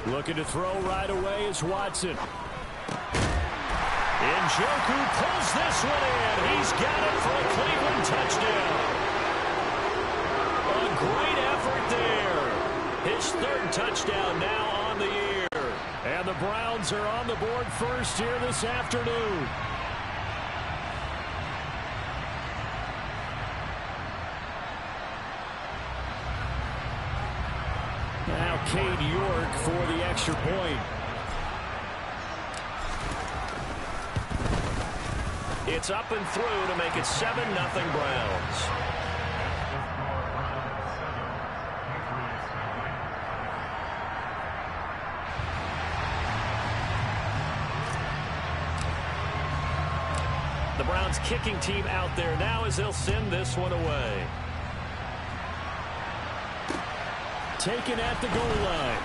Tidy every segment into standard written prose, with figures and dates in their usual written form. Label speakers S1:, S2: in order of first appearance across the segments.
S1: Looking to throw right away is Watson. Njoku pulls this one in. He's got it for a Cleveland touchdown. A great effort there. His third touchdown now on the year. And the Browns are on the board first here this afternoon. Now Cade York for the extra point. It's up and through to make it 7-0 Browns. The Browns kicking team out there now as they'll send this one away. Taken at the goal line.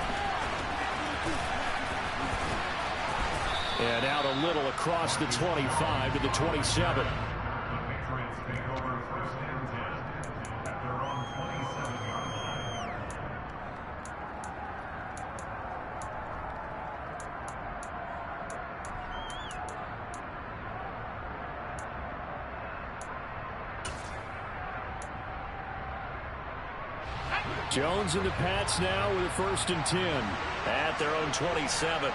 S1: And out a little across the 25 to the 27. Jones and the Pats now with a 1st and 10 at their own 27.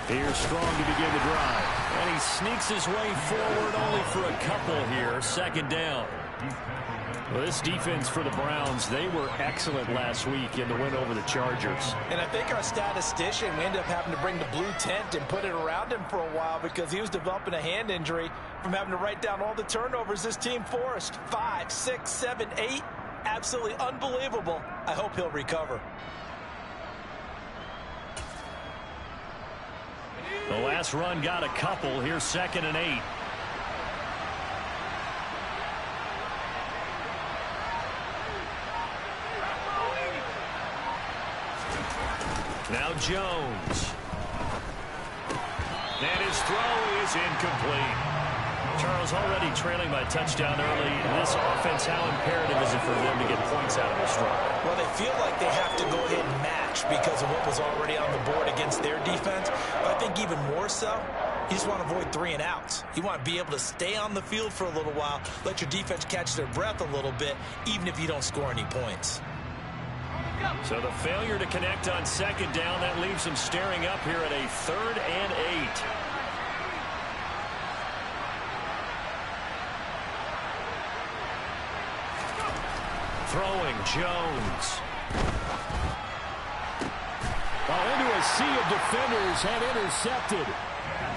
S1: Here's Strong to begin the drive. And he sneaks his way forward only for a couple here. 2nd down. Well, this defense for the Browns, they were excellent last week in the win over the Chargers.
S2: And I think our statistician, we ended up having to bring the blue tent and put it around him for a while because he was developing a hand injury from having to write down all the turnovers this team forced. 5, 6, 7, 8. Absolutely unbelievable. I hope he'll recover.
S1: The last run got a couple. Here's 2nd and 8. Now Jones. And his throw is incomplete. Charles already trailing by touchdown early. This offense, how imperative is it for them to get points out of this drive?
S2: Well, they feel like they have to go ahead and match because of what was already on the board against their defense. But I think even more so, you just want to avoid 3 and outs. You want to be able to stay on the field for a little while, let your defense catch their breath a little bit, even if you don't score any points.
S1: So the failure to connect on 2nd down, that leaves them staring up here at a 3rd and 8. Throwing Jones. Into a sea of defenders and intercepted.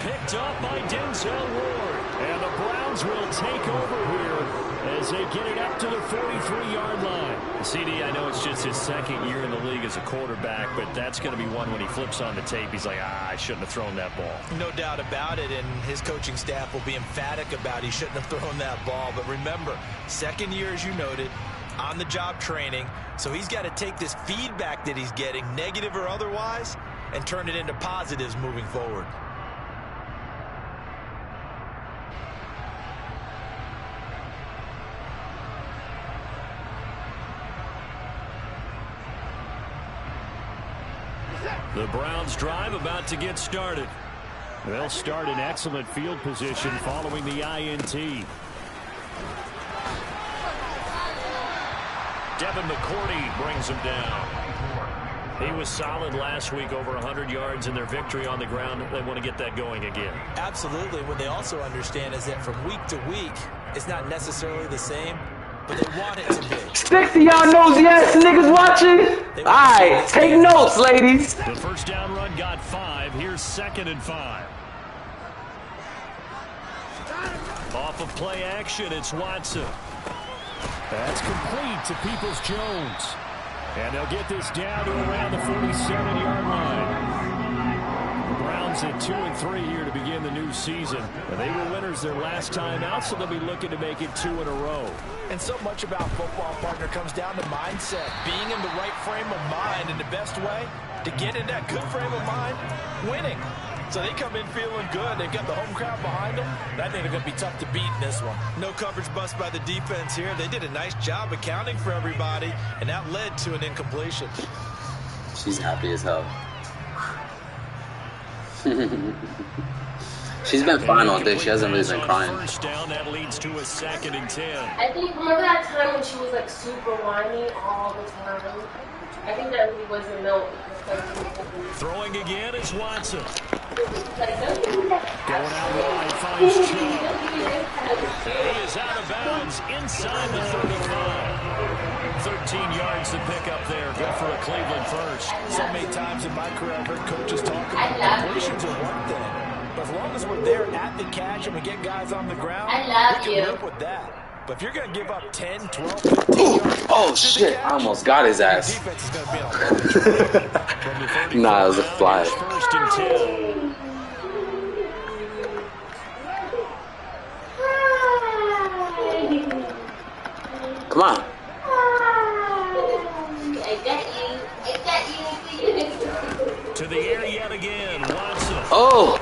S1: Picked up by Denzel Ward. And the Browns will take over here as they get it up to the 43-yard line. CD, I know it's just his 2nd year in the league as a quarterback, but that's going to be one when he flips on the tape, he's like, I shouldn't have thrown that ball.
S2: No doubt about it, and his coaching staff will be emphatic about he shouldn't have thrown that ball. But remember, 2nd year, as you noted, on-the-job training, so he's got to take this feedback that he's getting, negative or otherwise, and turn it into positives moving forward.
S1: The Browns drive about to get started. They'll start in excellent field position following the INT. Devin McCourty brings him down. He was solid last week, over 100 yards in their victory on the ground. They want to get that going again.
S2: Absolutely. What they also understand is that from week to week, it's not necessarily the same, but they want it to be.
S3: 60 y'all nosy ass niggas watching? Alright, take notes, ladies.
S1: The 1st down run got 5. Here's 2nd and 5. Off of play action, it's Watson. That's complete to Peoples-Jones. And they'll get this down to around the 47-yard line. The Browns at 2-3 here to begin the new season. And they were winners their last time out, so they'll be looking to make it 2 in a row.
S2: And so much about football, partner, comes down to mindset. Being in the right frame of mind, and the best way to get in that good frame of mind, winning. So they come in feeling good. They've got the home crowd behind them. I think they're going to be tough to beat in this one. No coverage bust by the defense here. They did a nice job accounting for everybody, and that led to an incompletion.
S4: She's happy as hell. She's been fine all day. She hasn't really been crying.
S1: First down, that leads to a 2nd and 10.
S5: I think, remember that time when she was like super whiny all the time? I think that really was the note.
S1: Throwing again is Watson. Going out wide, finds Chubb. He is out of bounds inside the 35. 13 yards to pick up there. Good for a Cleveland first.
S2: So many times in my career I've heard coaches talk about completions are one thing. But as long as we're there at the catch and we get guys on the ground, we can live with that. But if you're going to give up 10, 12, 15 yards...
S4: Oh, shit. I almost got his ass.
S2: Defense is going to be on
S4: Nah, it was a fly.
S1: First and 10.
S4: Come on.
S1: To the air yet again. Watson.
S4: Oh!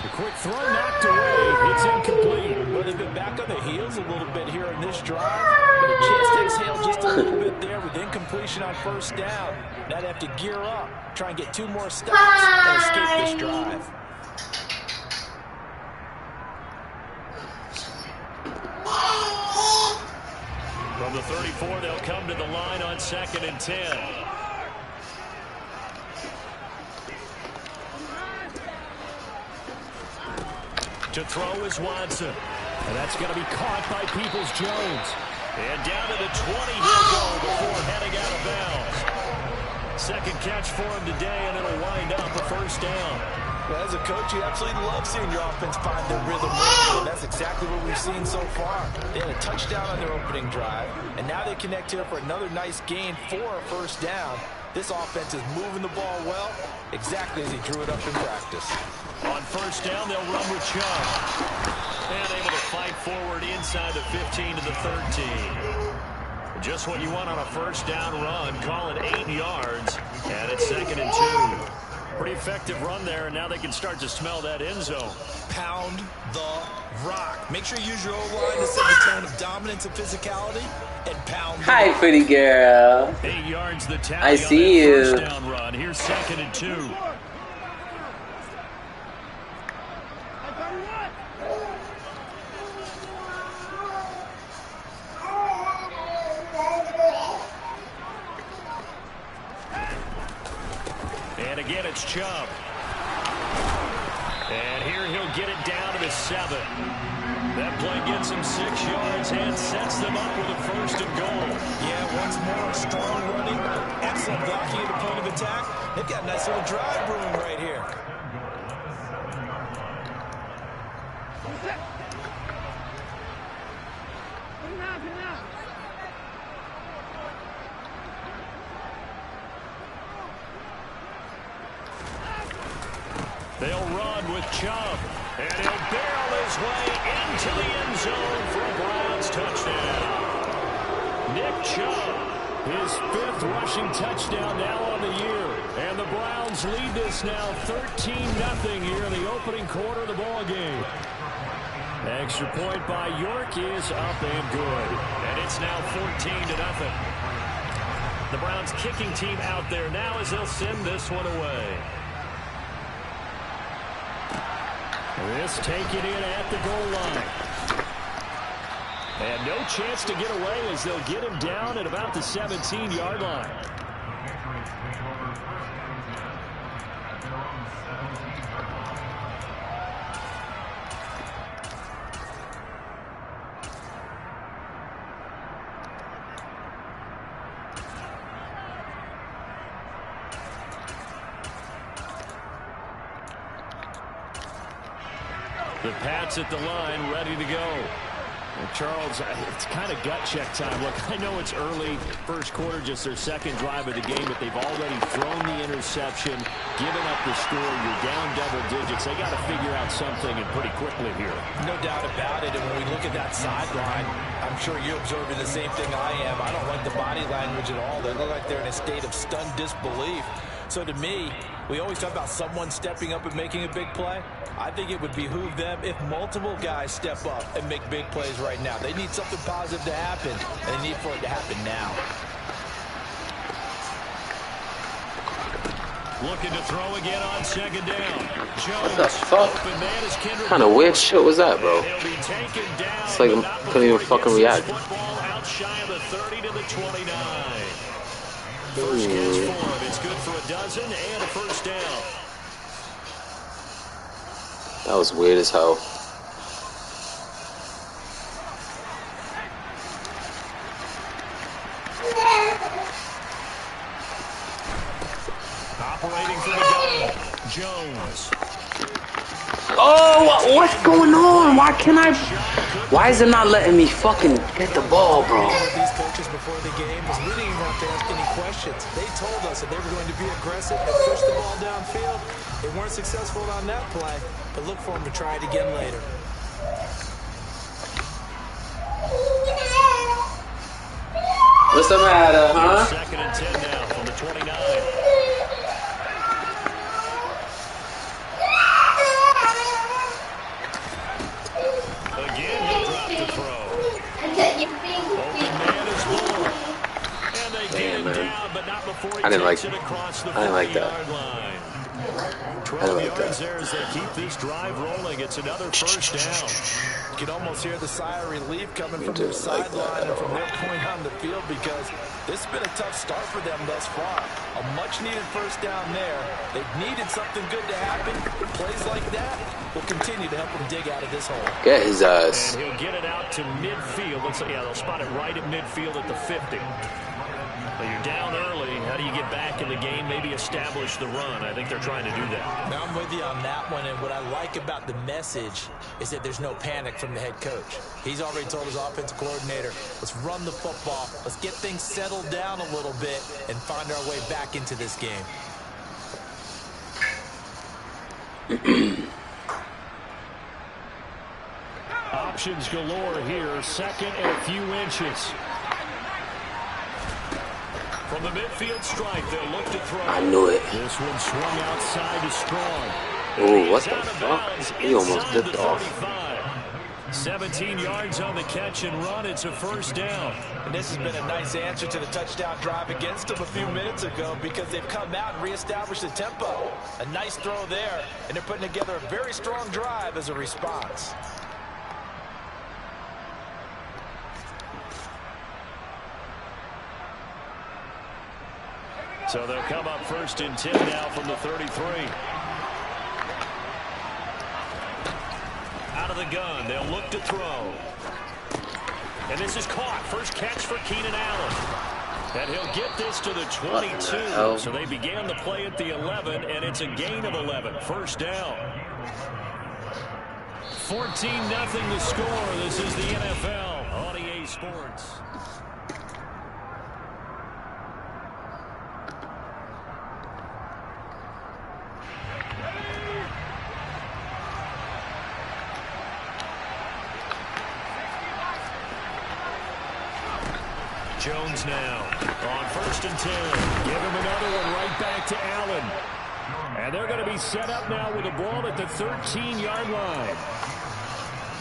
S1: A quick throw knocked away. It's incomplete.
S2: Well, they've been back on their heels a little bit here in this drive. But a chance to exhale just a little bit there with incompletion on first down. Now they have to gear up, try and get 2 more stops and escape this drive.
S1: From the 34, they'll come to the line on 2nd and 10. To throw is Watson. And that's going to be caught by Peoples-Jones. And down to the 20 he'll go before heading out of bounds. Second catch for him today, and it'll wind up a first down.
S2: Well, as a coach, you absolutely love seeing your offense find their rhythm. And that's exactly what we've seen so far. They had a touchdown on their opening drive, and now they connect here for another nice gain for a first down. This offense is moving the ball well, exactly as he drew it up in practice.
S1: On first down, they'll run with Chubb. And able to fight forward inside the 15 to the 13. Just what you want on a first down run. Call it 8 yards. And it's 2nd and 2. Pretty effective run there, and now they can start to smell that end zone.
S2: Pound the rock. Make sure you use your O-line to set the tone of dominance and physicality, and pound the
S4: Hi,
S2: rock.
S4: pretty girl.
S1: 8 yards the tally
S4: I see
S1: on that
S4: you.
S1: first down run. Here's 2nd and 2. And again, it's Chubb. And here he'll get it down to the 7. That play gets him 6 yards and sets them up with a first and goal.
S2: Yeah, once more, strong running, excellent blocking at the point of attack. They've got a nice little drive brewing right here.
S1: They'll run with Chubb, and he'll barrel his way into the end zone for a Browns touchdown. Nick Chubb, his 5th rushing touchdown now on the year. And the Browns lead this now 13-0 here in the opening quarter of the ball game. Extra point by York is up and good. And it's now 14-0. The Browns kicking team out there now as they'll send this one away. This taken in at the goal line. And no chance to get away as they'll get him down at about the 17-yard line. The Pats at the line, ready to go. And Charles, it's kind of gut check time. Look, I know it's early, first quarter, just their 2nd drive of the game, but they've already thrown the interception, given up the score. You're down double digits. They got to figure out something, and pretty quickly here.
S2: No doubt about it. And when we look at that sideline, I'm sure you're observing the same thing I am. I don't like the body language at all. They look like they're in a state of stunned disbelief. So to me, we always talk about someone stepping up and making a big play. I think it would behoove them if multiple guys step up and make big plays right now. They need something positive to happen, and they need for it to happen now.
S1: Looking to throw again on second down. Jones,
S4: What the fuck?
S1: open man is Kendrick
S4: What kind of weird shit was that, bro?
S1: He'll be taken down,
S4: It's like
S1: but
S4: I
S1: not
S4: couldn't even
S1: before he
S4: fucking
S1: gets
S4: react.
S1: his football out shy of the 30 to the 29. First catch for him. It's good for a dozen and a first down.
S4: That was weird as hell.
S1: Operating from the gun, Jones.
S4: Oh, what's going on? Why can't I? Why is it not letting me fucking get the ball, bro?
S2: These coaches before the game was we didn't even have to ask any questions. They told us that they were going to be aggressive and push the ball downfield. They weren't successful on that play, but look for them to try it again later.
S4: What's the matter, huh?
S1: Second and 10 now from the 29. Again, he'll drop the throw. Open man is Moore. And they get him down, but not before he takes it across the 40-yard line. 12 yards there as they keep this drive rolling. It's another first down.
S2: You can almost hear the sigh of relief coming from their sideline and from their point on the field because this has been a tough start for them thus far. A much-needed first down there. They've needed something good to happen. Plays like that will continue to help them dig out of this hole.
S4: Get his ass.
S1: And he'll get it out to midfield. Looks like, yeah, they'll spot it right at midfield at the 50. But you're down early. How do you get back in the game? Maybe establish the run. I think they're trying to do that.
S2: Now I'm with you on that one, and what I like about the message is that there's no panic from the head coach. He's already told his offensive coordinator, let's run the football, let's get things settled down a little bit and find our way back into this game.
S1: Options galore here. Second and a few inches. From the midfield stripe, they'll look to throw.
S4: I knew it.
S1: This one swung outside to Strong.
S4: Ooh, what the fuck? He almost dipped off.
S1: 17 yards on the catch and run. It's a first down.
S2: And this has been a nice answer to the touchdown drive against them a few minutes ago because they've come out and reestablished the tempo. A nice throw there, and they're putting together a very strong drive as a response.
S1: So they'll come up first and 10 now from the 33. Out of the gun, they'll look to throw. And this is caught. First catch for Keenan Allen. And he'll get this to the 22. So they began the play at the 11, and it's a gain of 11. First down. 14-0 the score. This is the NFL on EA Sports. Jones now on first and 10. Give him another one right back to Allen. And they're going to be set up now with the ball at the 13-yard line.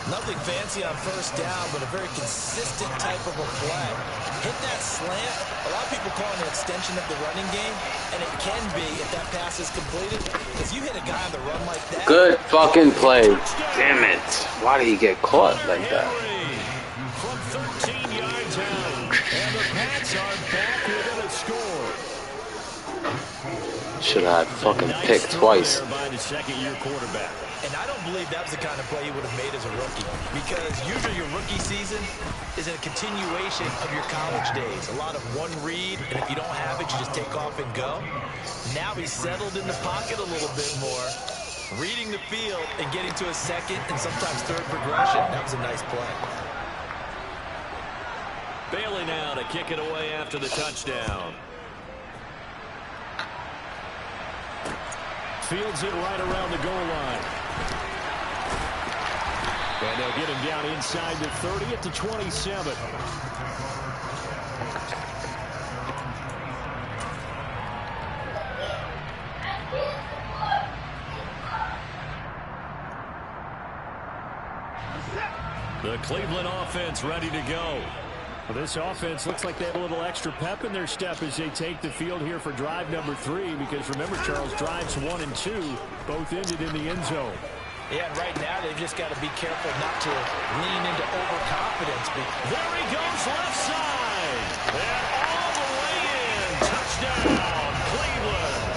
S2: Nothing fancy on first down, but a very consistent type of a play. Hit that slant. A lot of people call it an extension of the running game, and it can be if that pass is completed. If you hit a guy on the run like that.
S4: Good fucking play. Damn it. Why did he get caught like that?
S1: From 13 yards out. And the Pats are back within a score.
S4: Should have fucking picked twice.
S1: By the second-year quarterback.
S2: And I don't believe that was the kind of play he would have made as a rookie. Because usually your rookie season is a continuation of your college days. A lot of one read, and if you don't have it, you just take off and go. Now he's settled in the pocket a little bit more, reading the field and getting to a second and sometimes third progression. That was a nice play.
S1: Bailey now to kick it away after the touchdown. Fields it right around the goal line. And they'll get him down inside the 30 at the 27. The Cleveland offense ready to go. Well, this offense looks like they have a little extra pep in their step as they take the field here for drive number 3. Because remember, Charles, drives 1 and 2 both ended in the end zone.
S2: Yeah, and right now they've just got to be careful not to lean into overconfidence.
S1: There he goes, left side. And all the way in. Touchdown, Cleveland.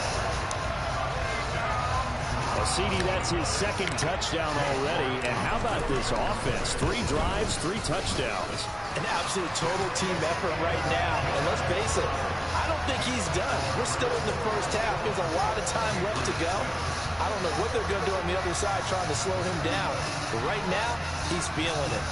S1: Well, CD, that's his 2nd touchdown already. And how about this offense? 3 drives, 3 touchdowns.
S2: An absolute total team effort right now. And let's face it, I don't think he's done. We're still in the first half. There's a lot of time left to go. I don't know what they're going to do on the other side trying to slow him down. But right now, he's feeling it.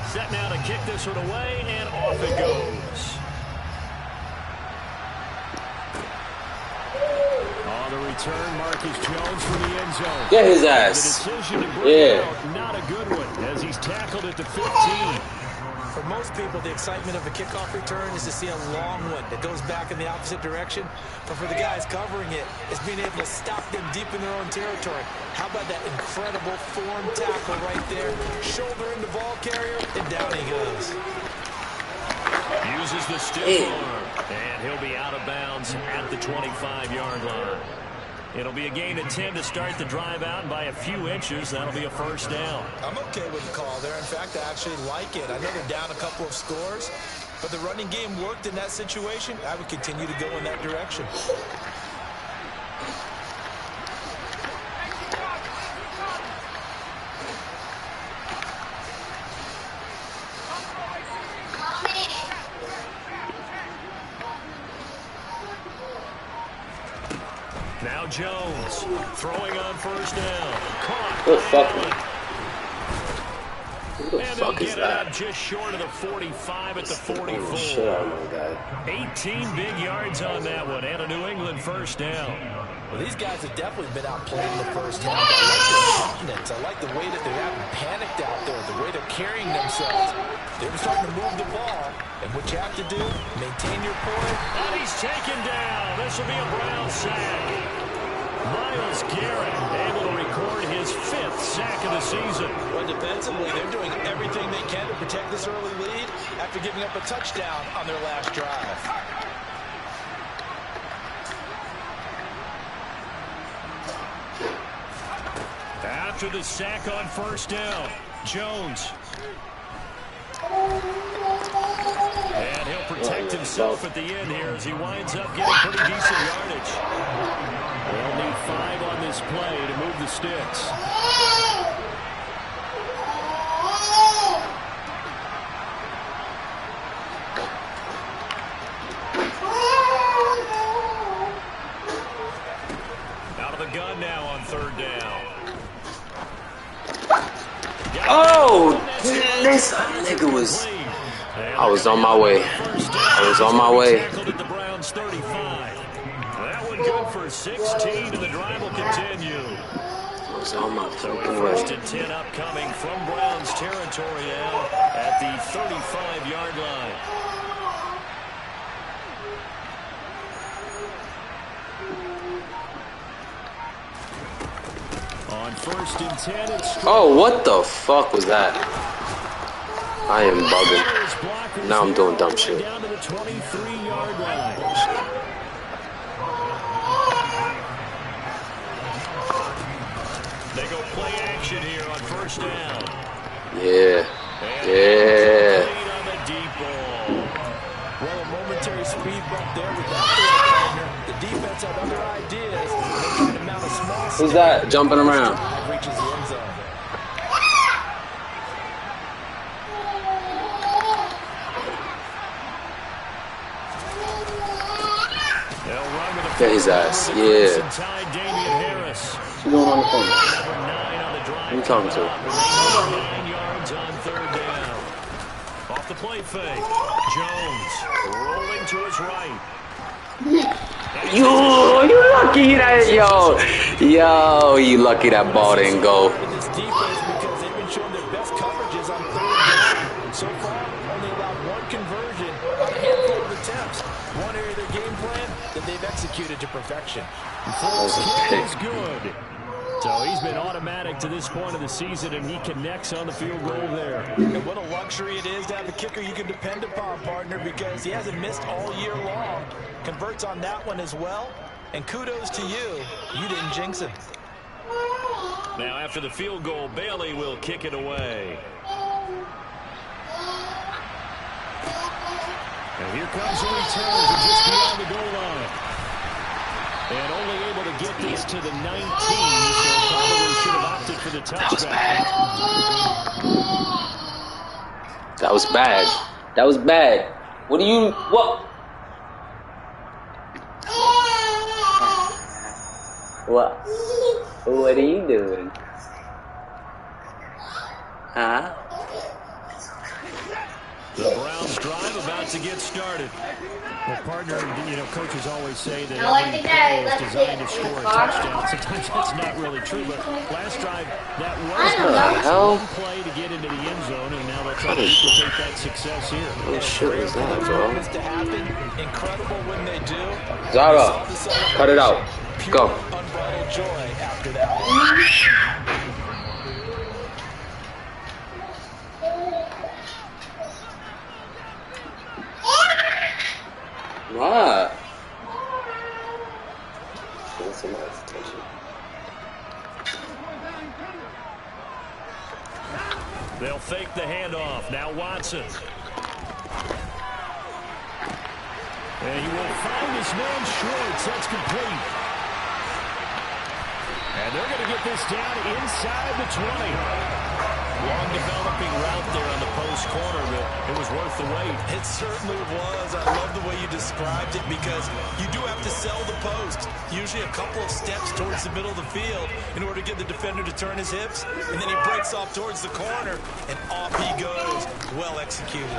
S1: Set now to kick this one away, and off it goes. On the return, Marcus Jones for the end zone.
S4: Get his ass.
S1: The decision to bring out, not a good one, as he's tackled at the 15.
S2: For most people, the excitement of a kickoff return is to see a long one that goes back in the opposite direction. But for the guys covering it, it's being able to stop them deep in their own territory. How about that incredible form tackle right there? Shoulder in the ball carrier, and down he goes.
S1: Uses the stiff arm, and he'll be out of bounds at the 25-yard line. It'll be a gain of 10 to start the drive out, and by a few inches, that'll be a first down.
S2: I'm okay with the call there. In fact, I actually like it. I know they're down a couple of scores, but the running game worked in that situation. I would continue to go in that direction.
S1: Now Jones throwing on first down. Caught.
S4: What the fuck? Who the
S1: And
S4: fuck is that?
S1: Just short of the 45 at the 44.
S4: Oh, shit out of my guy.
S1: 18 big yards on that one, and a New England first down.
S2: Well, these guys have definitely been outplayed in the first half. I like their confidence. I like the way that they haven't panicked out there, the way they're carrying themselves. They're starting to move the ball, and what you have to do, maintain your poise.
S1: And he's taken down. This will be a Brown sack. Myles Garrett able to record his 5th sack of the season.
S2: Well, defensively, they're doing everything they can to protect this early lead after giving up a touchdown on their last drive.
S1: After the sack on first down, Jones. And he'll protect himself at the end here as he winds up getting pretty decent yardage. They'll need 5 on this play to move the sticks. Out of the gun now on 3rd down.
S4: Oh, this nigga was... I was on my way. I was on my way.
S1: That one good for 16, and the drive will continue.
S4: I was on my fucking way.
S1: 1st and 10 upcoming from Browns territory now at the 35-yard line. On 1st and 10, it's...
S4: Oh, what the fuck was that? I am bugging. Now I'm doing dumb shit.
S1: Down to the 23-yard line. They go play action here on 1st down.
S4: Yeah. Yeah.
S1: On the deep ball.
S2: Well, a momentary speed bump there with that partner. The defense had other ideas. They're trying to mount a small...
S4: Who's that jumping around?
S2: Reaches the end zone.
S4: Get his ass. Yeah. What's he doing on the phone? Who you talking to?
S1: 9 yards on 3rd down. Off the play fake. Jones rolling to his right.
S4: You lucky that, yo, you lucky that ball didn't go.
S2: This defense, because they've been showing their best coverages on 3rd down. So far, only allowed 1 conversion on a handful of attempts. One area of their game plan that they've perfection.
S1: First kick is good. So he's been automatic to this point of the season, and he connects on the field goal there.
S2: And what a luxury it is to have a kicker you can depend upon, partner, because he hasn't missed all year long. Converts on that one as well. And kudos to you. You didn't jinx him.
S1: Now after the field goal, Bailey will kick it away. And here comes the return from just beyond the goal line. And only able to get this to the 19, so probably should have opted for the touchback.
S4: That was bad. That was bad. What? What are you doing? Huh?
S1: The Browns drive about to get started. Well, partner, coaches always say that every play is designed to score a touchdown. Sometimes that's not really true, but last drive, that was one play to get into the end zone, and now they'll try to duplicate that success here.
S4: What shit was that, bro?
S2: Incredible when they do.
S4: Zara, cut it out. Go.
S2: Unbridled joy after that.
S4: What? That's a nice attention.
S1: They'll fake the handoff. Now Watson. And he will find his man Schwartz. That's complete. And they're going to get this down inside the 20. Long developing route there on the post corner, but it was worth the wait.
S2: It certainly was. I love the way you described it because you do have to sell the post. Usually a couple of steps towards the middle of the field in order to get the defender to turn his hips. And then he breaks off towards the corner, and off he goes. Well executed.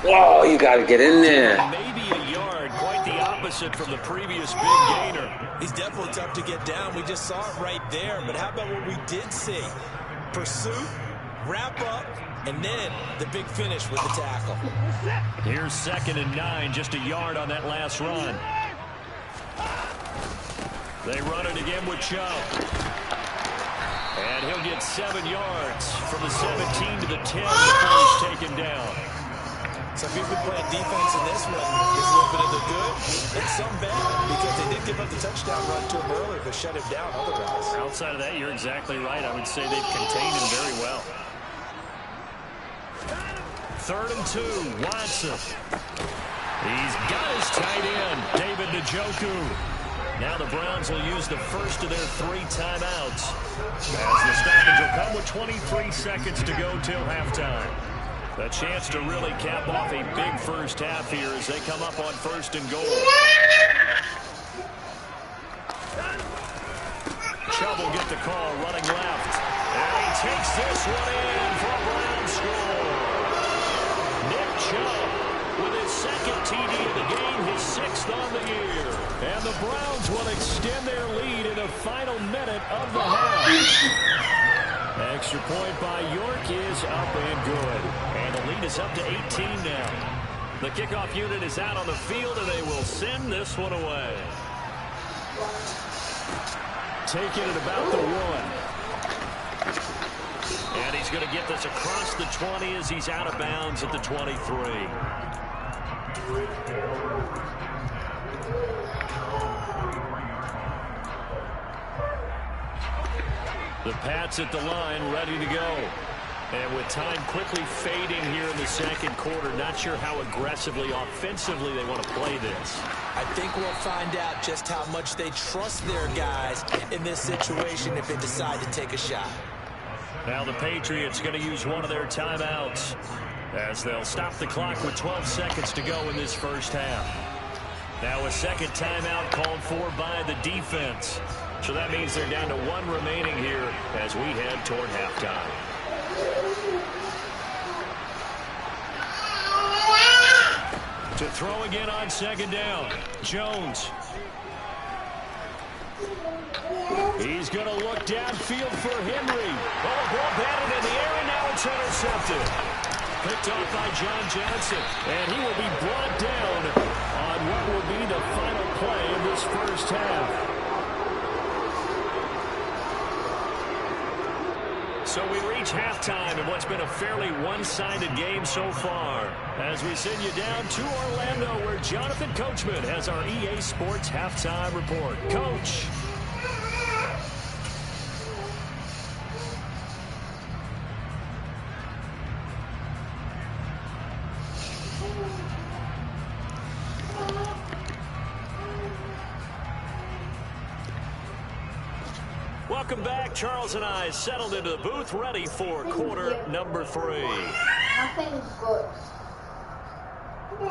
S4: Oh, you got to get in there.
S1: Maybe a yard, quite the opposite from the previous big gainer.
S2: He's definitely tough to get down. We just saw it right there. But how about what we did see? Pursuit, wrap up, and then the big finish with the tackle.
S1: Here's 2nd and 9, just a yard on that last run. They run it again with Chubb. And he'll get 7 yards from the 17 to the 10 before he's taken down.
S2: So if you've been playing defense in this one, there's a little bit of the good and some bad because they did give up the touchdown run to him earlier but shut him down otherwise.
S1: Outside of that, you're exactly right. I would say they've contained him very well. 3rd and 2, Watson. He's got his tight end, David Njoku. Now the Browns will use the first of their 3 timeouts as the stoppage will come with 23 seconds to go till halftime. A chance to really cap off a big first half here as they come up on 1st and goal. Chubb will get the call running left. And he takes this one in for a Browns score. Nick Chubb with his 2nd TD of the game, his 6th on the year. And the Browns will extend their lead in the final minute of the half. Extra point by York is up and good. And the lead is up to 18 now. The kickoff unit is out on the field, and they will send this one away. Taking it about the 1. And he's going to get this across the 20 as he's out of bounds at the 23. The Pats at the line, ready to go. And with time quickly fading here in the 2nd quarter, not sure how aggressively, offensively they want to play this.
S2: I think we'll find out just how much they trust their guys in this situation if they decide to take a shot.
S1: Now the Patriots going to use one of their timeouts as they'll stop the clock with 12 seconds to go in this first half. Now a 2nd timeout called for by the defense. So that means they're down to 1 remaining here as we head toward halftime. To throw again on 2nd down, Jones. He's going to look downfield for Henry. Oh, ball batted in the air, and now it's intercepted. Picked off by John Johnson, and he will be brought down on what will be the final play in this first half. So we reach halftime in what's been a fairly one-sided game so far. As we send you down to Orlando, where Jonathan Coachman has our EA Sports halftime report. Coach. Welcome back. Charles and I settled into the booth, ready for quarter number 3.
S5: Nothing good.
S1: The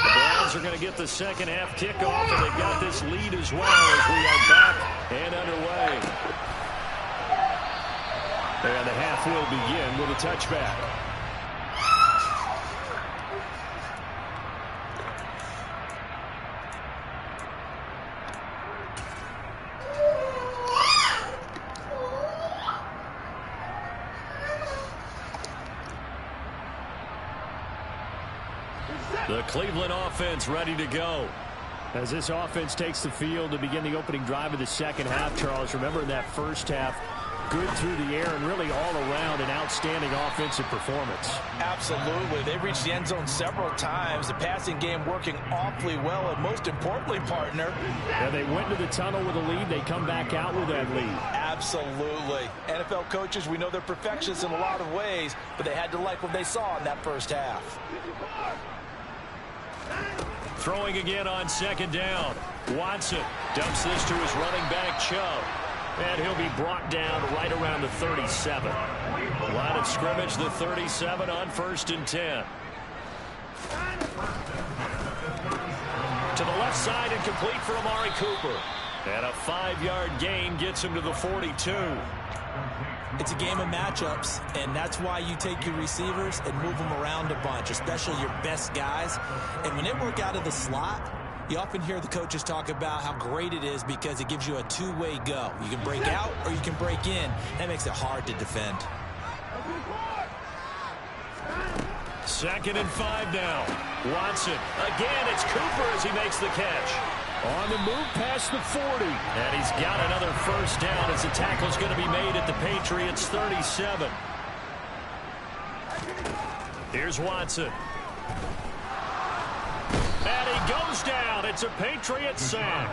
S1: Browns are going to get the second half kickoff, and they've got this lead as well as we are back and underway. And the half will begin with a touchback. The Cleveland offense ready to go. As this offense takes the field to begin the opening drive of the second half, Charles, remember in that first half, good through the air and really all around an outstanding offensive performance.
S2: Absolutely. They reached the end zone several times. The passing game working awfully well, and most importantly, partner.
S1: Yeah, they went to the tunnel with a lead. They come back out with that lead.
S2: Absolutely. NFL coaches, we know they're perfectionists in a lot of ways, but they had to like what they saw in that first half.
S1: Throwing again on second down. Watson dumps this to his running back, Chubb. And he'll be brought down right around the 37. Line of scrimmage, the 37 on 1st and 10. To the left side and complete for Amari Cooper. And a 5-yard gain gets him to the 42.
S6: It's a game of matchups, and that's why you take your receivers and move them around a bunch, especially your best guys. And when they work out of the slot, you often hear the coaches talk about how great it is because it gives you a two-way go. You can break out or you can break in. That makes it hard to defend.
S1: 2nd and 5 now. Watson. Again, it's Cooper as he makes the catch. On the move past the 40. And he's got another first down as the tackle's going to be made at the Patriots 37. Here's Watson. And he goes down. It's a Patriot sack.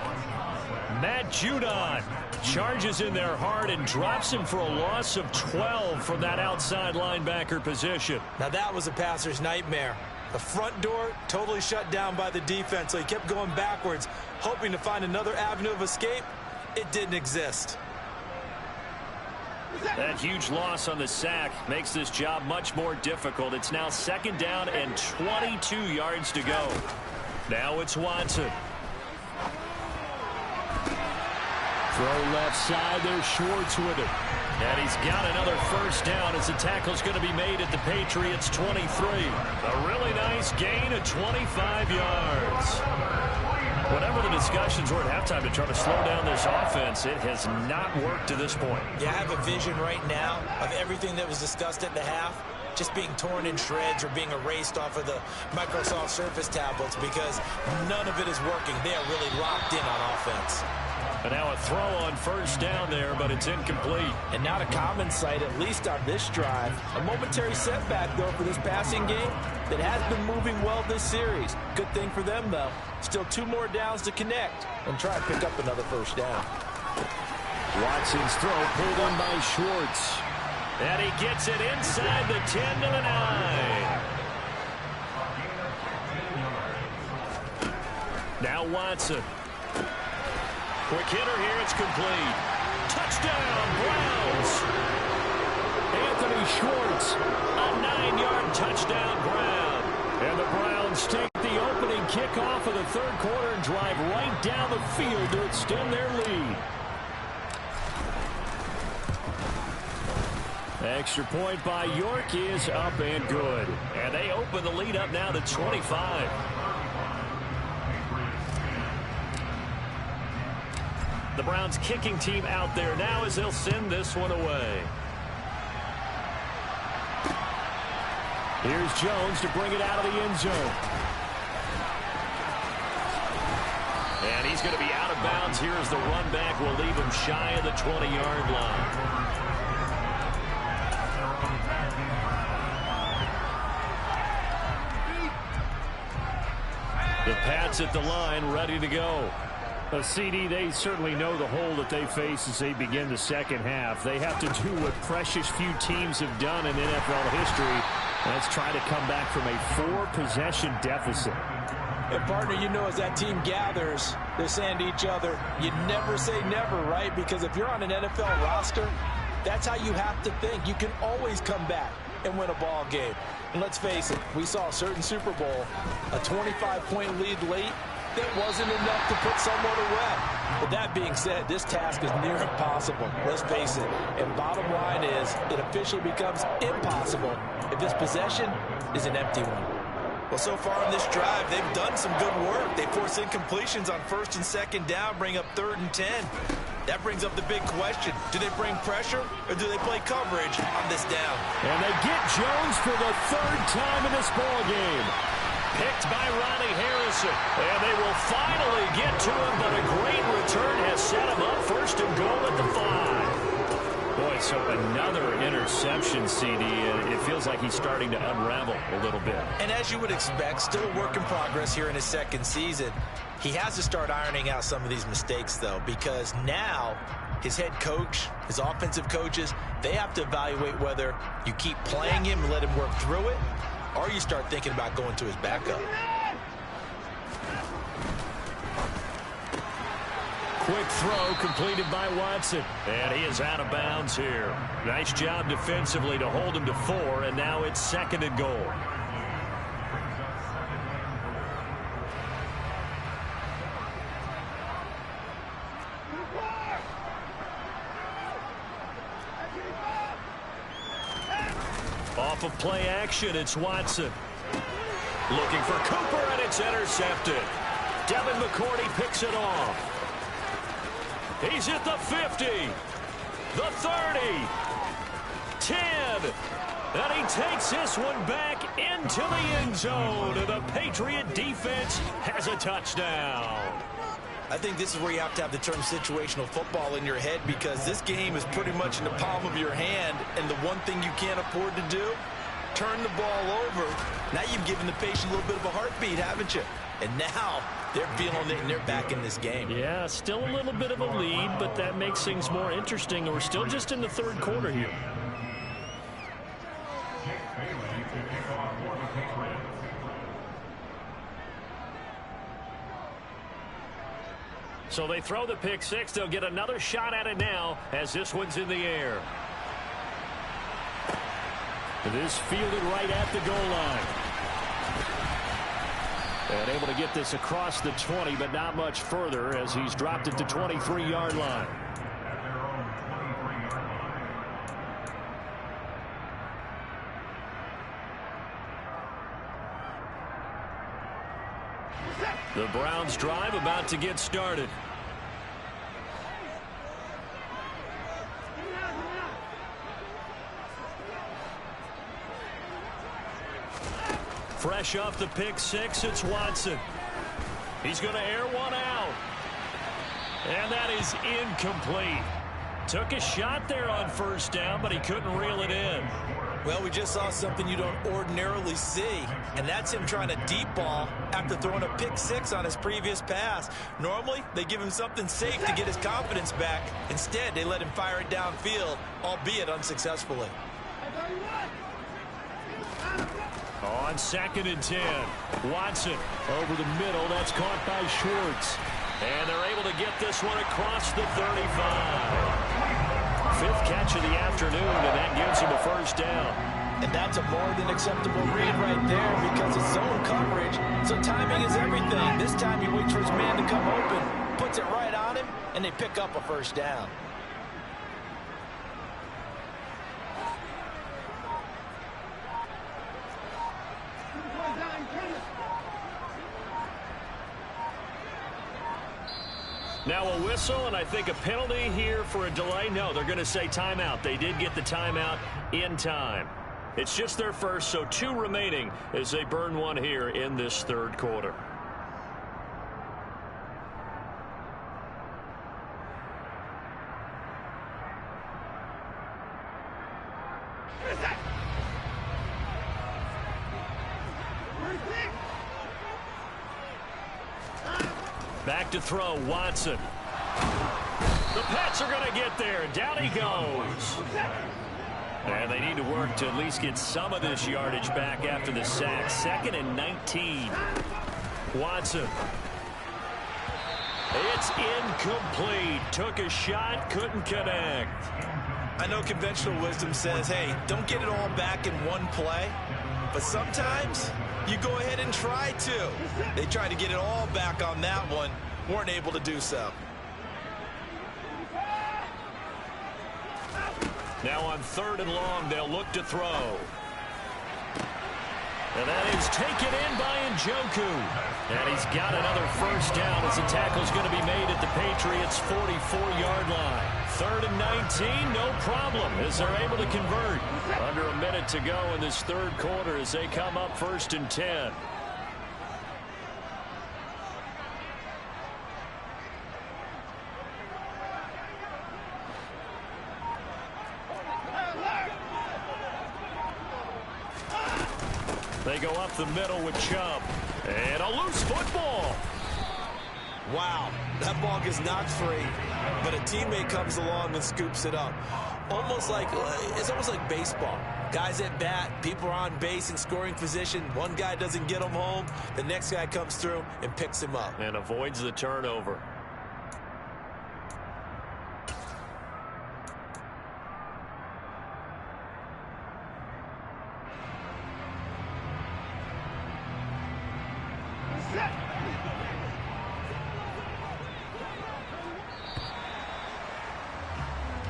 S1: Matt Judon charges in there hard and drops him for a loss of 12 from that outside linebacker position.
S2: Now that was a passer's nightmare. The front door totally shut down by the defense, so he kept going backwards, hoping to find another avenue of escape. It didn't exist.
S1: That huge loss on the sack makes this job much more difficult. It's now 2nd down and 22 yards to go. Now it's Watson. Throw left side, there's Schwartz with it. And he's got another first down as the tackle's going to be made at the Patriots 23. A really nice gain of 25 yards. Whatever the discussions were at halftime to try to slow down this offense, it has not worked to this point.
S6: Yeah, I have a vision right now of everything that was discussed at the half just being torn in shreds or being erased off of the Microsoft Surface tablets because none of it is working. They are really locked in on offense.
S1: And now a throw on first down there, but it's incomplete.
S2: And not a common sight, at least on this drive. A momentary setback, though, for this passing game that has been moving well this series. Good thing for them, though. Still 2 more downs to connect and try and pick up another first down.
S1: Watson's throw pulled in by Schwartz. And he gets it inside the 10 to the 9. Now Watson. Quick hitter here, it's complete. Touchdown, Browns. Anthony Schwartz, a 9-yard touchdown grab. And the Browns take the opening kickoff of the 3rd quarter and drive right down the field to extend their lead. Extra point by York is up and good. And they open the lead up now to 25. The Browns kicking team out there now as they'll send this one away. Here's Jones to bring it out of the end zone. And he's going to be out of bounds here as the run back will leave him shy of the 20-yard line. The Pats at the line, ready to go. CD, they certainly know the hole that they face as they begin the second half. They have to do what precious few teams have done in NFL history. Let's try to come back from a 4-possession deficit.
S6: And partner, you know, as that team gathers, they're saying to each other, you never say never, right? Because if you're on an NFL roster, that's how you have to think. You can always come back and win a ball game. And let's face it, we saw a certain Super Bowl, a 25-point lead late, that wasn't enough to put someone away. But that being said, this task is near impossible. Let's face it. And bottom line is, it officially becomes impossible if this possession is an empty one.
S2: Well, so far in this drive, they've done some good work. They force incompletions on 1st and 2nd down, bring up 3rd and 10. That brings up the big question. Do they bring pressure or do they play coverage on this down?
S1: And they get Jones for the 3rd time in this ball game. Picked by Ronnie Harrison. And they will finally get to him, but a great return has set him up 1st and goal at the 5. Boy, so another interception, CD, and it feels like he's starting to unravel a little bit.
S2: And as you would expect, still a work in progress here in his 2nd season. He has to start ironing out some of these mistakes, though, because now his head coach, his offensive coaches, they have to evaluate whether you keep playing him and let him work through it, or you start thinking about going to his backup.
S1: Quick throw completed by Watson. And he is out of bounds here. Nice job defensively to hold him to 4, and now it's 2nd and goal. Off of play action, it's Watson. Looking for Cooper, and it's intercepted. Devin McCourty picks it off. He's at the 50, the 30, 10, and he takes this one back into the end zone, and the Patriot defense has a touchdown.
S2: I think this is where you have to have the term situational football in your head, because this game is pretty much in the palm of your hand, and the one thing you can't afford to do, turn the ball over. Now you've given the patient a little bit of a heartbeat, haven't you? And now they're feeling it and they're back in this game.
S1: Yeah, still a little bit of a lead, but that makes things more interesting. We're still just in the 3rd quarter here. So they throw the pick 6. They'll get another shot at it now as this one's in the air. This fielded right at the goal line. And able to get this across the 20, but not much further as he's dropped it to 23-yard line. The Browns drive about to get started. Fresh off the pick 6, it's Watson. He's going to air one out. And that is incomplete. Took a shot there on 1st down, but he couldn't reel it in.
S2: Well, we just saw something you don't ordinarily see, and that's him trying to deep ball after throwing a pick 6 on his previous pass. Normally, they give him something safe to get his confidence back. Instead, they let him fire it downfield, albeit unsuccessfully.
S1: On 2nd and 10, Watson over the middle. That's caught by Schwartz. And they're able to get this one across the 35. 5th catch of the afternoon, and that gives him a 1st down.
S6: And that's a more than acceptable read right there, because it's zone coverage, so timing is everything. This time he waits for his man to come open, puts it right on him, and they pick up a 1st down.
S1: Now a whistle, and I think a penalty here for a delay. No, they're going to say timeout. They did get the timeout in time. It's just their first, so 2 remaining as they burn one here in this third quarter. Back to throw, Watson. The Pats are going to get there. Down he goes. And they need to work to at least get some of this yardage back after the sack. 2nd and 19. Watson. It's incomplete. Took a shot, couldn't connect.
S2: I know conventional wisdom says, hey, don't get it all back in one play. But sometimes you go ahead and try to. They tried to get it all back on that one. Weren't able to do so.
S1: Now on 3rd and long, they'll look to throw. And that is taken in by Njoku. And he's got another first down as the tackle's going to be made at the Patriots' 44-yard line. 3rd and 19, no problem, as they're able to convert. Under a minute to go in this third quarter as they come up 1st and 10. They go up the middle with Chubb. And a loose football.
S2: Wow, that ball gets knocked free, but a teammate comes along and scoops it up. It's almost like baseball. Guys at bat, people are on base in scoring position. One guy doesn't get him home. The next guy comes through and picks him up.
S1: And avoids the turnover.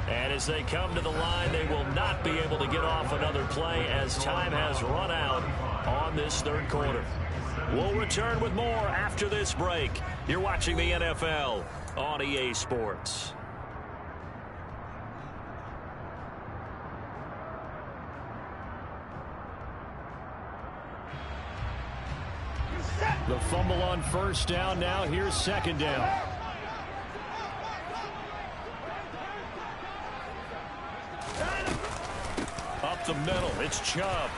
S1: And as they come to the line, they will not be able to get off another play as time has run out on this third quarter. We'll return with more after this break. You're watching the NFL on EA Sports. The fumble on first down. Now here's 2nd down. Up the middle, it's Chubb.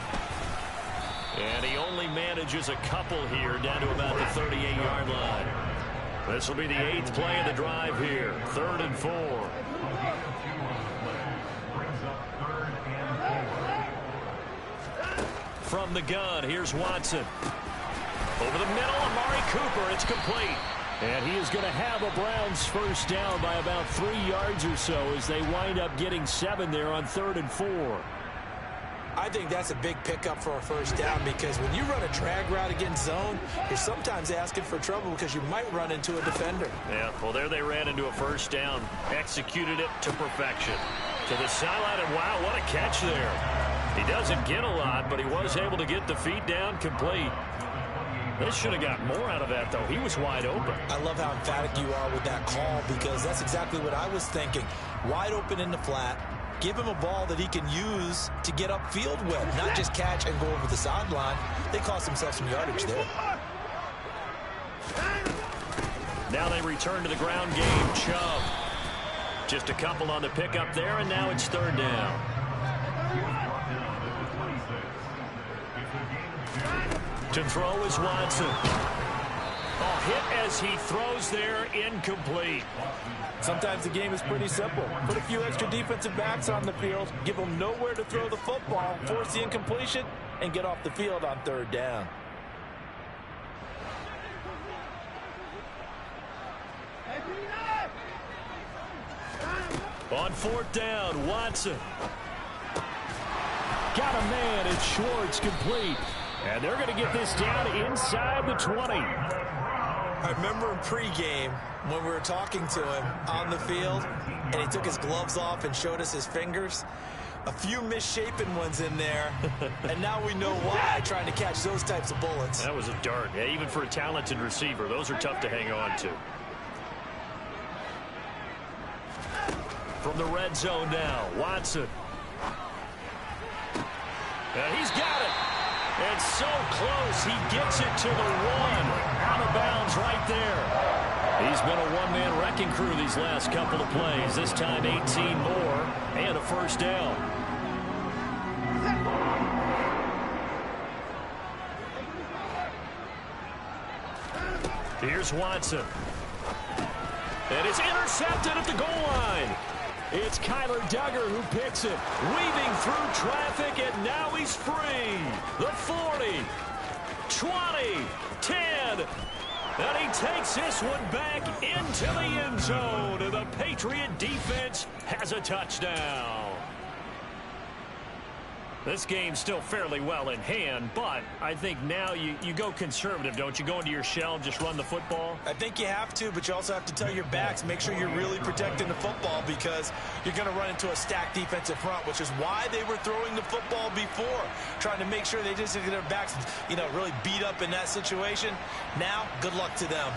S1: And he only manages a couple here down to about the 38-yard line. This will be the 8th play of the drive here. 3rd and 4. From the gun, here's Watson. Over the middle, Amari Cooper, it's complete. And he is going to have a Browns first down by about 3 yards or so as they wind up getting 7 there on 3rd and 4.
S2: I think that's a big pickup for a first down because when you run a drag route against zone, you're sometimes asking for trouble because you might run into a defender.
S1: Yeah, well, there they ran into a first down. Executed it to perfection. To the sideline, and wow, what a catch there. He doesn't get a lot, but he was able to get the feet down complete. They should have got more out of that, though. He was wide open.
S2: I love how emphatic you are with that call because that's exactly what I was thinking. Wide open in the flat. Give him a ball that he can use to get upfield with, not just catch and go over the sideline. They cost themselves some yardage there.
S1: Now they return to the ground game. Chubb. Just a couple on the pickup there, and now it's 3rd down. To throw is Watson. Oh, hit as he throws there, incomplete.
S2: Sometimes the game is pretty simple. Put a few extra defensive backs on the field, give them nowhere to throw the football, force the incompletion, and get off the field on 3rd down.
S1: On 4th down, Watson. Got a man, it's Schwartz, complete. And they're going to get this down inside the 20.
S2: I remember in pregame when we were talking to him on the field, and he took his gloves off and showed us his fingers. A few misshapen ones in there, and now we know why, trying to catch those types of bullets.
S1: That was a dart. Yeah, even for a talented receiver, those are tough to hang on to. From the red zone now, Watson. He's got it. And so close, he gets it to the 1. Out of bounds right there. He's been a one-man wrecking crew these last couple of plays. This time 18 more and a first down. Here's Watson. And it's intercepted at the goal line. It's Kyler Duggar who picks it. Weaving through traffic, and now he's free. The 40, 20, 10. And he takes this one back into the end zone. And the Patriot defense has a touchdown. This game's still fairly well in hand, but I think now you go conservative, don't you? Go into your shell and just run the football?
S2: I think you have to, but you also have to tell your backs, make sure you're really protecting the football because you're going to run into a stacked defensive front, which is why they were throwing the football before, trying to make sure they just get their backs, really beat up in that situation. Now, good luck to them.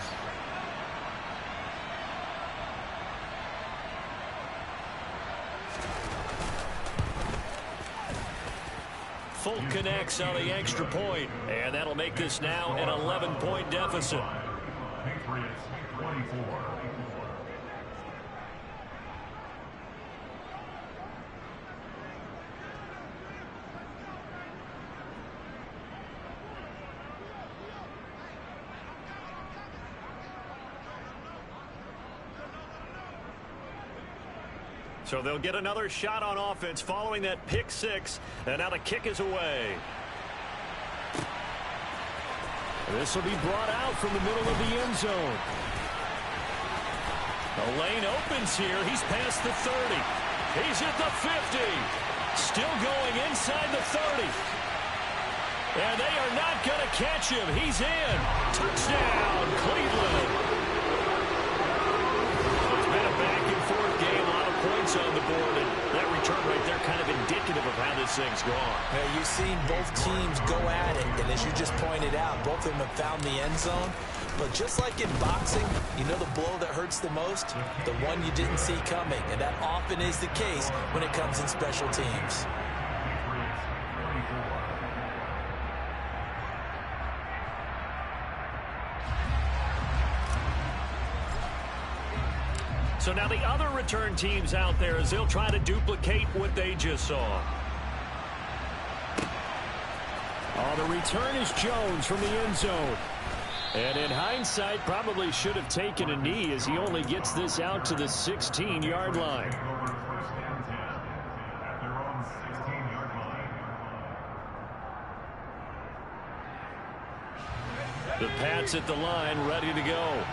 S1: Folk connects on the extra point, and that'll make this now an 11-point deficit.
S7: Patriots 24.
S1: So they'll get another shot on offense following that pick 6, and now the kick is away. This will be brought out from the middle of the end zone. The lane opens here. He's past the 30. He's at the 50. Still going inside the 30. And they are not going to catch him. He's in. Touchdown, Cleveland. It's been a back-and-forth game. A lot of points on the board, and that return right there kind of indicative of how this thing's gone.
S2: Now, you've seen both teams go at it, and as you just pointed out, both of them have found the end zone. But just like in boxing, you know the blow that hurts the most? The one you didn't see coming, and that often is the case when it comes in special teams.
S1: So now the other return teams out there as they'll try to duplicate what they just saw. Oh, the return is Jones from the end zone. And in hindsight, probably should have taken a knee as he only gets this out to the 16-yard line. The Pats at the line, ready to go.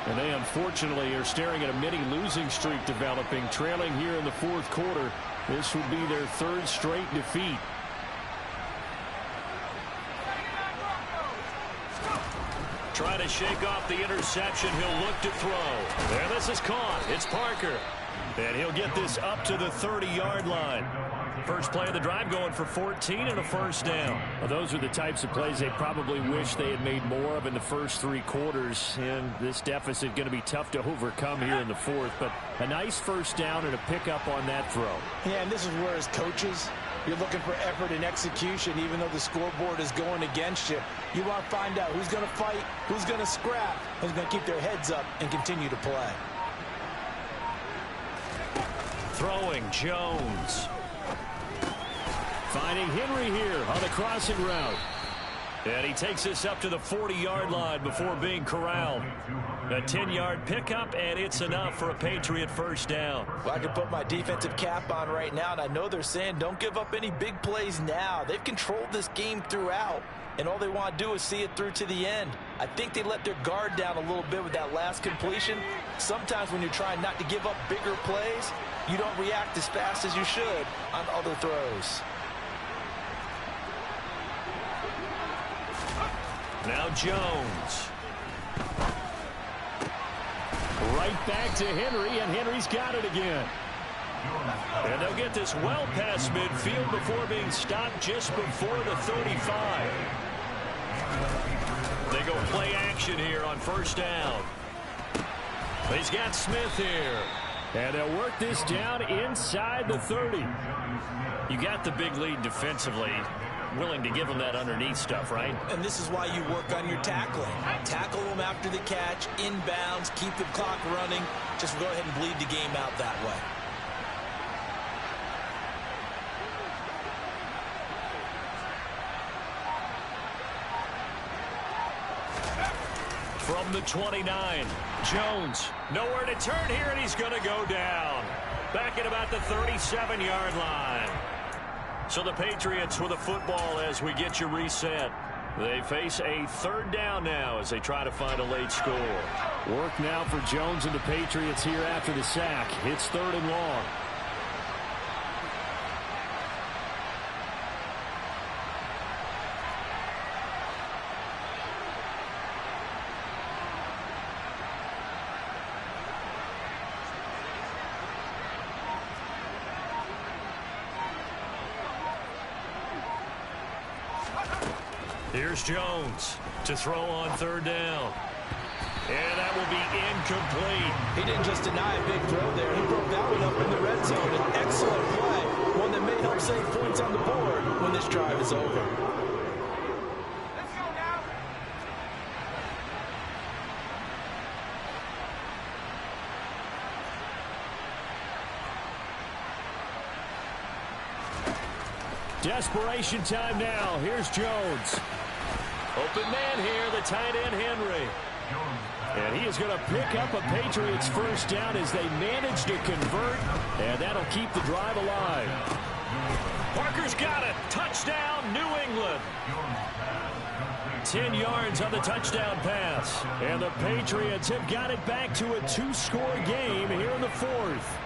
S1: And they, unfortunately, are staring at a mini losing streak developing, trailing here in the fourth quarter. This would be their third straight defeat. Try to shake off the interception. He'll look to throw. And this is caught. It's Parker. And he'll get this up to the 30-yard line. First play of the drive going for 14 and a first down. Well, those are the types of plays they probably wish they had made more of in the first 3 quarters. And this deficit going to be tough to overcome here in the fourth. But a nice first down and a pickup on that throw.
S2: Yeah, and this is where as coaches, you're looking for effort and execution, even though the scoreboard is going against you. You want to find out who's going to fight, who's going to scrap, who's going to keep their heads up and continue to play.
S1: Throwing Jones. Finding Henry here on the crossing route. And he takes this up to the 40-yard line before being corralled. A 10-yard pickup, and it's enough for a Patriot first down.
S2: Well, I can put my defensive cap on right now, and I know they're saying don't give up any big plays now. They've controlled this game throughout, and all they want to do is see it through to the end. I think they let their guard down a little bit with that last completion. Sometimes when you're trying not to give up bigger plays, you don't react as fast as you should on other throws.
S1: Now Jones. Right back to Henry, and Henry's got it again. And they'll get this well past midfield before being stopped just before the 35. They go play action here on first down. He's got Smith here. And they'll work this down inside the 30. You got the big lead defensively. Willing to give them that underneath stuff, right?
S6: And this is why you work on your tackling. Tackle them after the catch, inbounds, keep the clock running. Just go ahead and bleed the game out that way.
S1: From the 29, Jones. Nowhere to turn here, and he's going to go down. Back at about the 37-yard line. So the Patriots with a football as we get you reset. They face a third down now as they try to find a late score. Work now for Jones and the Patriots here after the sack. It's 3rd and long. Here's Jones to throw on 3rd down. And that will be incomplete.
S6: He didn't just deny a big throw there. He broke that one up in the red zone. An excellent play. One that may help save points on the board when this drive is over.
S7: Let's go now.
S1: Desperation time now. Here's Jones. Open man here, the tight end, Henry. And he is going to pick up a Patriots first down as they manage to convert, and that'll keep the drive alive. Parker's got it. Touchdown, New England. 10 yards on the touchdown pass. And the Patriots have got it back to a 2-score game here in the 4th.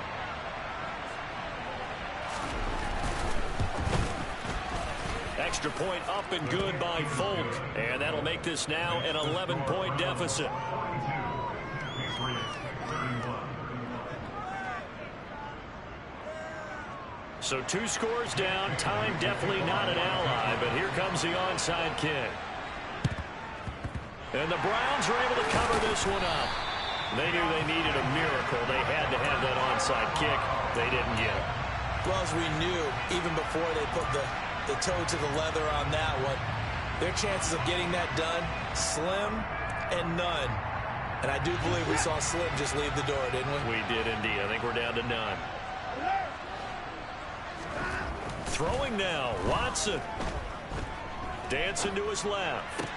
S1: Extra point up and good by Folk. And that'll make this now an 11-point deficit. So 2 scores down. Time definitely not an ally, but here comes the onside kick. And the Browns are able to cover this one up. They knew they needed a miracle. They had to have that onside kick. They didn't get it.
S6: Well, as we knew, even before they put the toe to the leather on that one, their chances of getting that done, slim and none. And I do believe we saw Slim just leave the door, didn't we?
S1: We did indeed. I think we're down to none. Throwing now, Watson. Dancing to his left.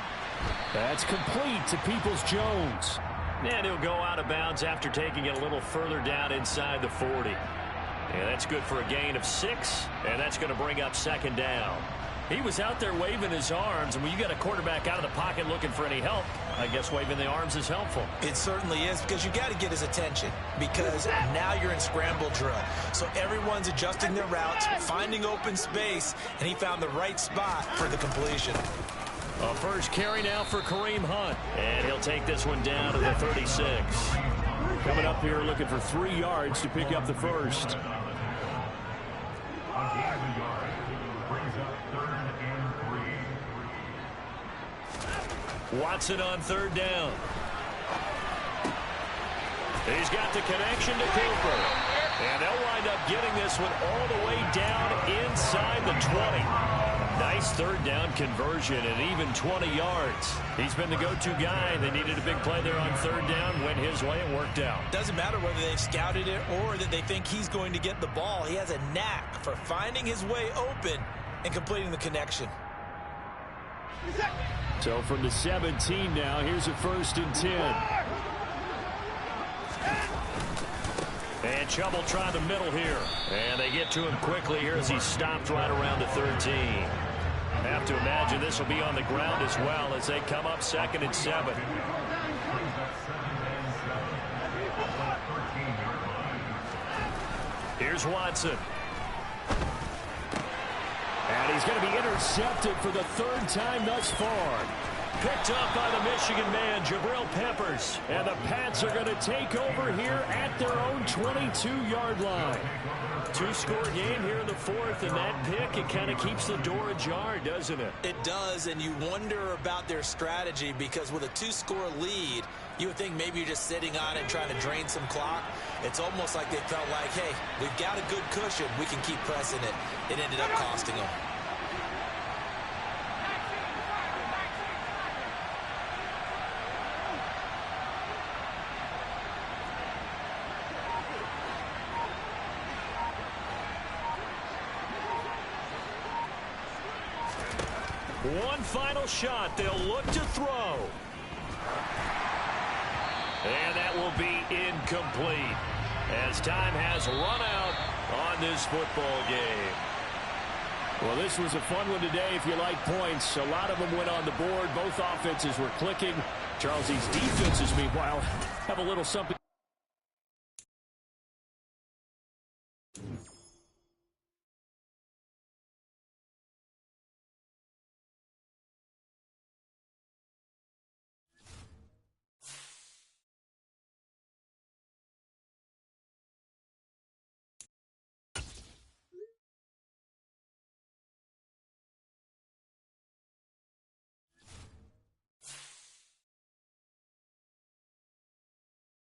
S1: That's complete to Peoples-Jones. And he'll go out of bounds after taking it a little further down inside the 40. And that's good for a gain of 6, and that's going to bring up 2nd down. He was out there waving his arms, and when you got a quarterback out of the pocket looking for any help, I guess waving the arms is helpful.
S6: It certainly is, because you got to get his attention, because now you're in scramble drill. So everyone's adjusting their routes, finding open space, and he found the right spot for the completion.
S1: A first carry now for Kareem Hunt, and he'll take this one down to the 36. Coming up here looking for 3 yards to pick up the first. Watson on 3rd down. He's got the connection to Cooper. And they'll wind up getting this one all the way down inside the 20. Nice 3rd down conversion and even 20 yards. He's been the go-to guy. They needed a big play there on 3rd down. Went his way and worked out.
S6: Doesn't matter whether they've scouted it or that they think he's going to get the ball. He has a knack for finding his way open and completing the connection.
S1: So from the 17 now, here's a 1st and 10. And Chubb try the middle here. And they get to him quickly here as he stopped right around the 13. Have to imagine this will be on the ground as well as they come up 2nd and 7. Here's Watson. And he's going to be intercepted for the 3rd time thus far. Picked up by the Michigan man, Jabril Peppers. And the Pats are going to take over here at their own 22-yard line. Two-score game here in the fourth, and that pick, it kind of keeps the door ajar, doesn't it?
S6: It does, and you wonder about their strategy because with a two-score lead, you would think maybe you're just sitting on it trying to drain some clock. It's almost like they felt like, hey, we've got a good cushion. We can keep pressing it. It ended up costing them.
S1: One final shot. They'll look to throw. And that will be incomplete as time has run out on this football game. Well, this was a fun one today if you like points. A lot of them went on the board. Both offenses were clicking. Charles, these defenses, meanwhile, have a little something.